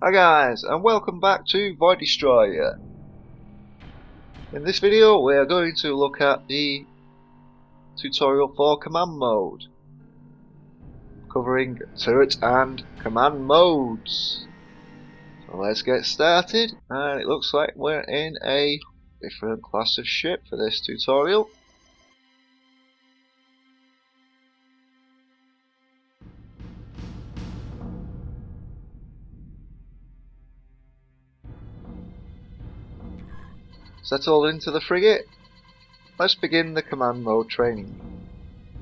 Hi guys, and welcome back to Void Destroyer. In this video we are going to look at the tutorial for command mode, covering turret and command modes. So let's get started, and it looks like we're in a different class of ship for this tutorial. Settled into the frigate, let's begin the command mode training.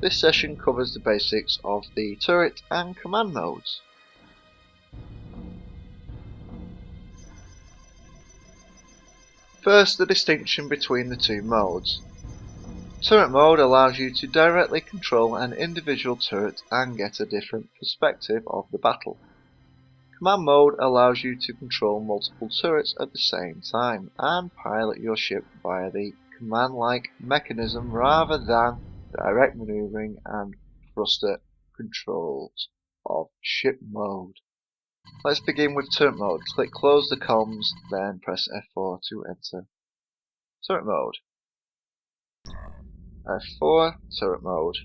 This session covers the basics of the turret and command modes. First, the distinction between the two modes. Turret mode allows you to directly control an individual turret and get a different perspective of the battle. Command mode allows you to control multiple turrets at the same time and pilot your ship via the command-like mechanism rather than direct maneuvering and thruster controls of ship mode. Let's begin with turret mode. Click close the comms, then press F4 to enter turret mode. F4, turret mode.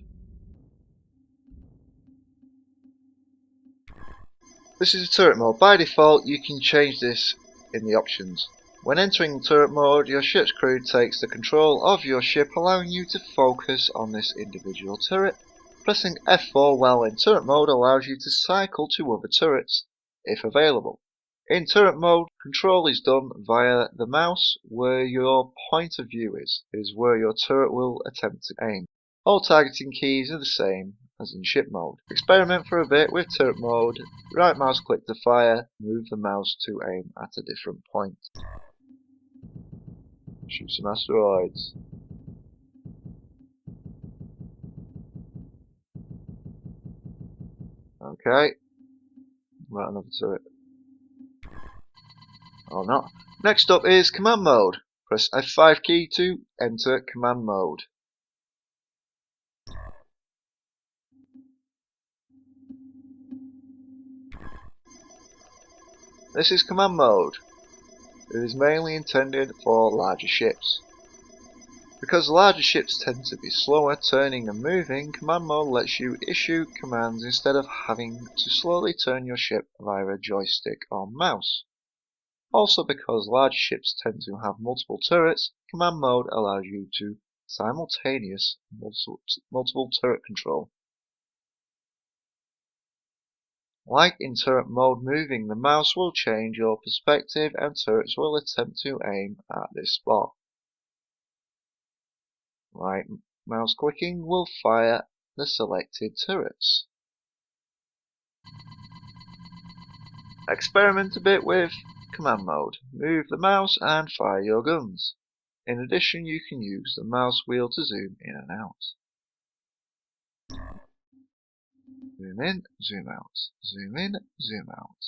This is turret mode. By default, you can change this in the options. When entering turret mode, your ship's crew takes the control of your ship, allowing you to focus on this individual turret. Pressing F4 while in turret mode allows you to cycle to other turrets, if available. In turret mode, control is done via the mouse. Where your point of view is where your turret will attempt to aim. All targeting keys are the same as in ship mode. Experiment for a bit with turret mode. Right mouse click to fire, move the mouse to aim at a different point. Shoot some asteroids. Okay. Right, another turret. Or not. Next up is command mode. Press F5 key to enter command mode. This is command mode. It is mainly intended for larger ships. Because larger ships tend to be slower turning and moving, command mode lets you issue commands instead of having to slowly turn your ship via a joystick or mouse. Also, because large ships tend to have multiple turrets, command mode allows you to simultaneous multiple turret control. Like in turret mode, moving the mouse will change your perspective and turrets will attempt to aim at this spot. Right mouse clicking will fire the selected turrets. Experiment a bit with command mode. Move the mouse and fire your guns. In addition, you can use the mouse wheel to zoom in and out. Zoom in, zoom out. Zoom in, zoom out.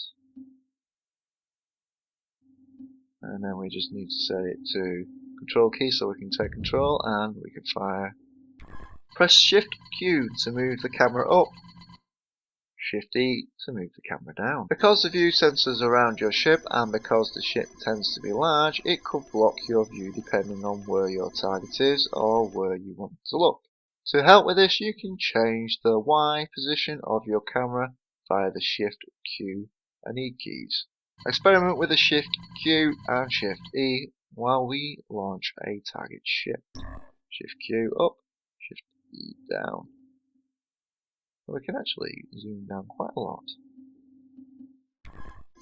And then we just need to set it to control key so we can take control and we can fire. Press Shift Q to move the camera up. Shift E to move the camera down. Because the view sensors around your ship and because the ship tends to be large, it could block your view depending on where your target is or where you want to look. To help with this, you can change the Y position of your camera via the Shift Q and E keys. Experiment with the Shift Q and Shift E while we launch a target ship. Shift Q up, Shift E down. We can actually zoom down quite a lot.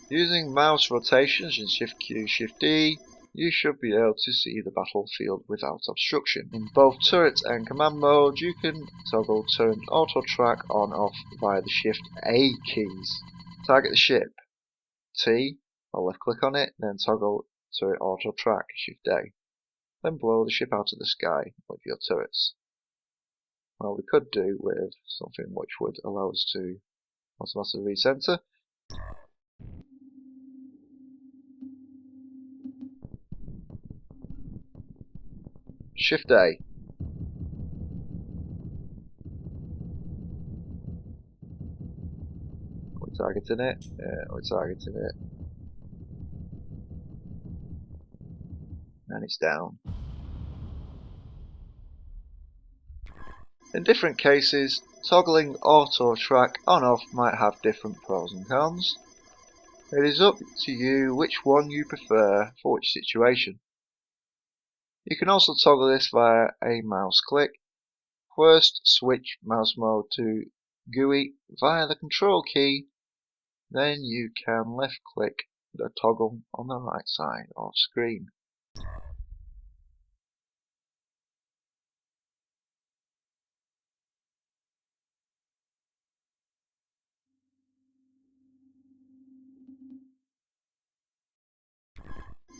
Using mouse rotations and Shift Q, Shift E, you should be able to see the battlefield without obstruction. In both turret and command mode, you can toggle turret auto track on off via the Shift A keys. Target the ship, T, or left click on it, then toggle turret auto track, Shift A. Then blow the ship out of the sky with your turrets. Well, we could do with something which would allow us to automatically recenter. Shift A. We're targeting it. Yeah, we're targeting it. and it's down. In different cases, toggling auto track on off might have different pros and cons. It is up to you which one you prefer for which situation. You can also toggle this via a mouse click. First, switch mouse mode to GUI via the control key, then you can left click the toggle on the right side of screen.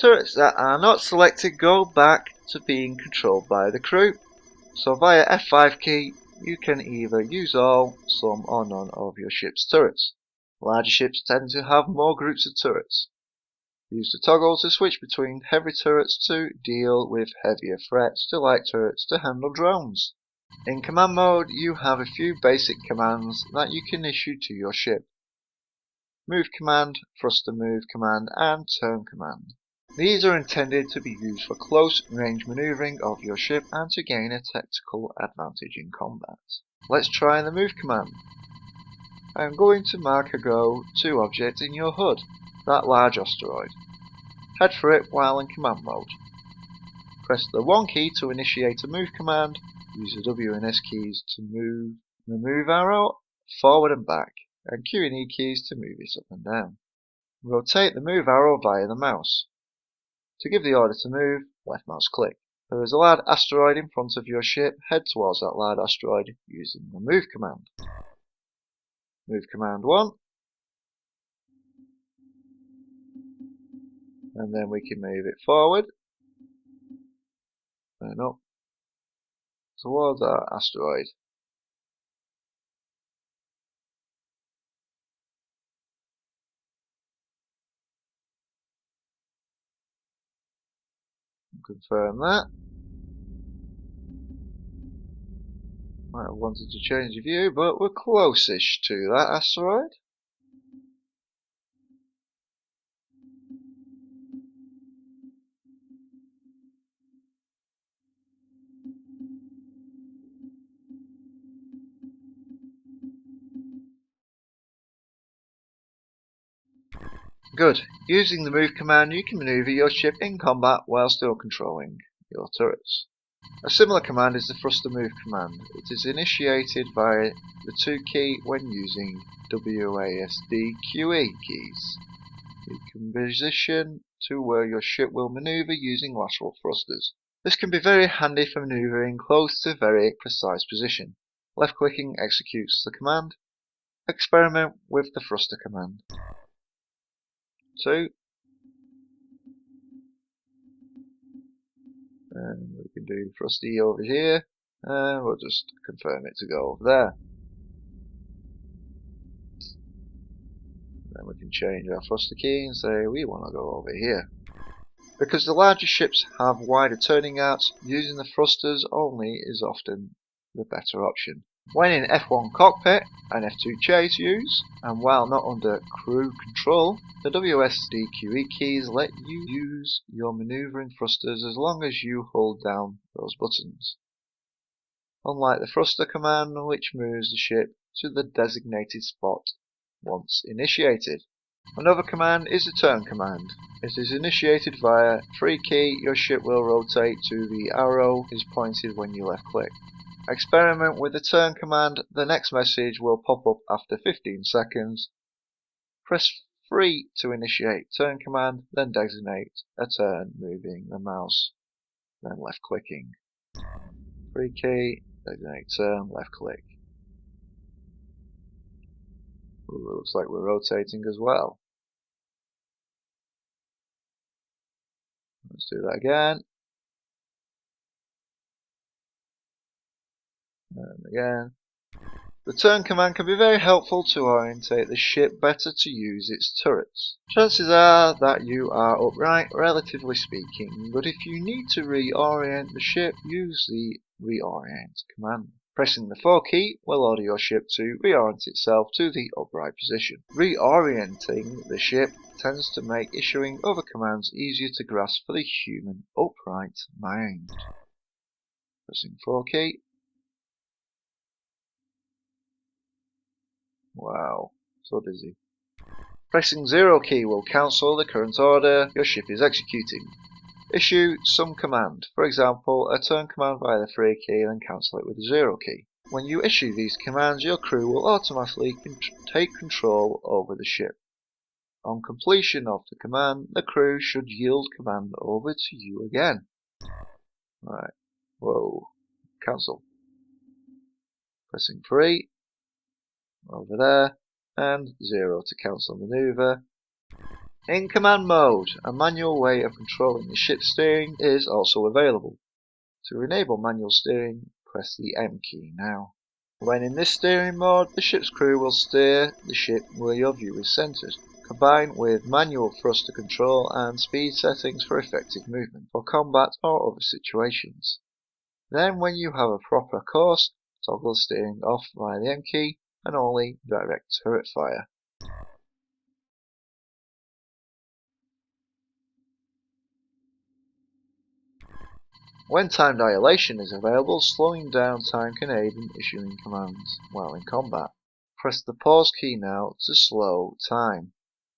Turrets that are not selected go back to being controlled by the crew, so via F5 key you can either use all, some or none of your ship's turrets. Larger ships tend to have more groups of turrets. Use the toggle to switch between heavy turrets to deal with heavier threats to light turrets to handle drones. In command mode you have a few basic commands that you can issue to your ship. Move command, thruster move command and turn command. These are intended to be used for close range maneuvering of your ship and to gain a tactical advantage in combat. Let's try the move command. I am going to mark a go to object in your HUD, that large asteroid. Head for it while in command mode. Press the 1 key to initiate a move command, use the W and S keys to move the move arrow forward and back, and Q and E keys to move it up and down. Rotate the move arrow via the mouse. To give the order to move, left mouse click. There is a large asteroid in front of your ship, head towards that large asteroid using the move command. Move command 1, and then we can move it forward and up towards our asteroid. Confirm that. Might have wanted to change the view, but we're close-ish to that asteroid. Good. Using the move command you can maneuver your ship in combat while still controlling your turrets. A similar command is the thruster move command. It is initiated via the 2 key when using WASD QE keys. You can position to where your ship will maneuver using lateral thrusters. This can be very handy for maneuvering close to very precise position. Left clicking executes the command. Experiment with the thruster command. 2. And we can do thrusty over here, and we'll just confirm it to go over there. Then we can change our thruster key and say we want to go over here. Because the larger ships have wider turning outs, using the thrusters only is often the better option. When in F1 cockpit and F2 chase use, and while not under crew control, the WSD QE keys let you use your maneuvering thrusters as long as you hold down those buttons. Unlike the thruster command, which moves the ship to the designated spot once initiated. Another command is the turn command. It is initiated via 3 key. Your ship will rotate to the arrow is pointed when you left click. Experiment with the turn command. The next message will pop up after 15 seconds. Press 3 to initiate turn command, then designate a turn moving the mouse, then left clicking. 3 key, designate turn, left click. Ooh, looks like we're rotating as well. Let's do that again. And again. The turn command can be very helpful to orientate the ship better to use its turrets. Chances are that you are upright, relatively speaking, but if you need to reorient the ship, use the reorient command. Pressing the 4 key will order your ship to reorient itself to the upright position. Reorienting the ship tends to make issuing other commands easier to grasp for the human upright mind. Pressing 4 key. Wow, so dizzy. Pressing 0 key will cancel the current order your ship is executing. Issue some command, for example a turn command via the 3 key and then cancel it with the 0 key. When you issue these commands, your crew will automatically take control over the ship. On completion of the command, the crew should yield command over to you again. Right, whoa, cancel. Pressing 3, over there, and 0 to cancel maneuver. In command mode, a manual way of controlling the ship's steering is also available. To enable manual steering, press the M key now. When in this steering mode, the ship's crew will steer the ship where your view is centered, combined with manual thruster control and speed settings for effective movement for combat or other situations. Then when you have a proper course, toggle steering off via the M key and only direct turret fire. When time dilation is available, slowing down time can aid in issuing commands while in combat. Press the pause key now to slow time.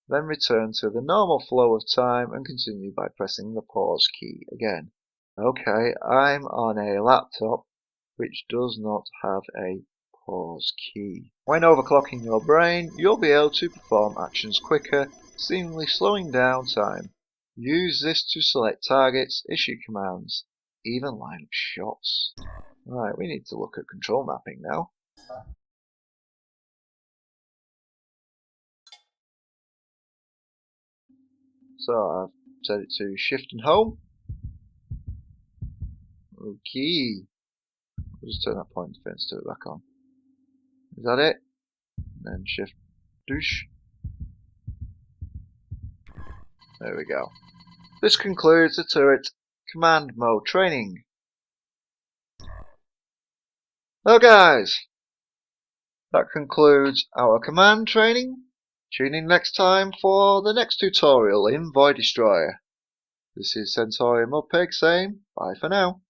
Then return to the normal flow of time and continue by pressing the pause key again. Okay, I'm on a laptop which does not have a pause key. When overclocking your brain, you'll be able to perform actions quicker, seemingly slowing down time. Use this to select targets, issue commands, even line up shots. Right, we need to look at control mapping now. So I've set it to shift and home. Okay. I'll just turn that point defense to it back on. Is that it? And then shift douche. There we go. This concludes the turret command mode training. Well guys, that concludes our command training. Tune in next time for the next tutorial in Void Destroyer. This is Centaurium Mudpig saying bye for now.